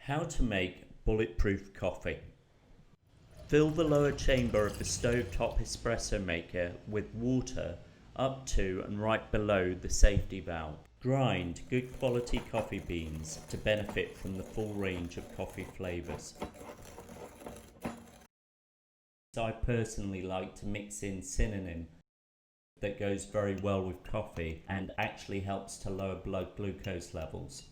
How to make bulletproof coffee. Fill the lower chamber of the stovetop espresso maker with water up to and right below the safety valve. Grind good quality coffee beans to benefit from the full range of coffee flavours. I personally like to mix in cinnamon that goes very well with coffee and actually helps to lower blood glucose levels.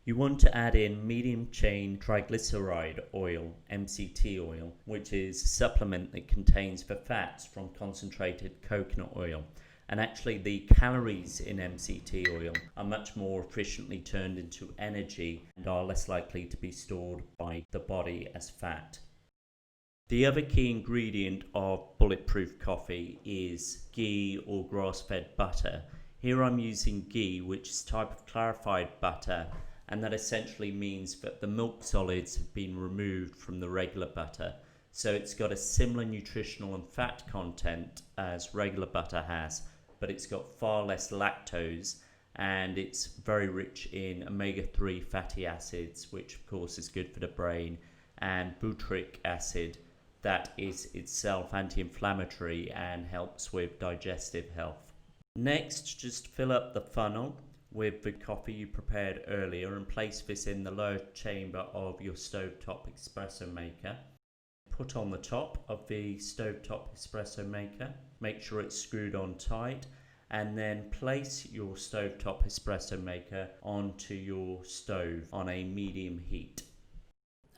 You want to add in medium chain triglyceride oil, MCT oil, which is a supplement that contains the fats from concentrated coconut oil. And actually the calories in MCT oil are much more efficiently turned into energy and are less likely to be stored by the body as fat. The other key ingredient of bulletproof coffee is ghee or grass-fed butter. Here I'm using ghee, which is a type of clarified butter, and that essentially means that the milk solids have been removed from the regular butter. So it's got a similar nutritional and fat content as regular butter has, but it's got far less lactose and it's very rich in omega-3 fatty acids, which of course is good for the brain, and butyric acid that is itself anti-inflammatory and helps with digestive health. Next, just fill up the funnel with the coffee you prepared earlier and place this in the lower chamber of your stovetop espresso maker. Put on the top of the stovetop espresso maker, make sure it's screwed on tight, and then place your stovetop espresso maker onto your stove on a medium heat.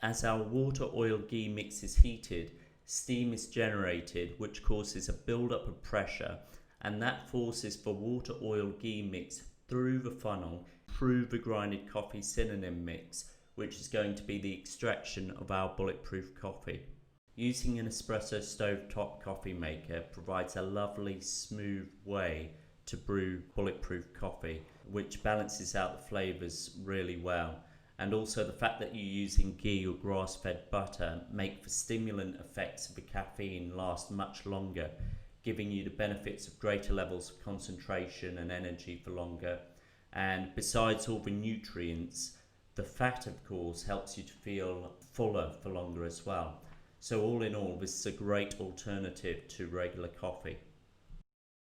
As our water oil ghee mix is heated, steam is generated, which causes a build-up of pressure, and that forces the water oil ghee mix through the funnel, through the grinded coffee cinnamon mix, which is going to be the extraction of our bulletproof coffee. Using an espresso stovetop coffee maker provides a lovely smooth way to brew bulletproof coffee, which balances out the flavours really well. And also the fact that you're using ghee or grass-fed butter make the stimulant effects of the caffeine last much longer, giving you the benefits of greater levels of concentration and energy for longer. And besides all the nutrients, the fat of course helps you to feel fuller for longer as well. So all in all, this is a great alternative to regular coffee.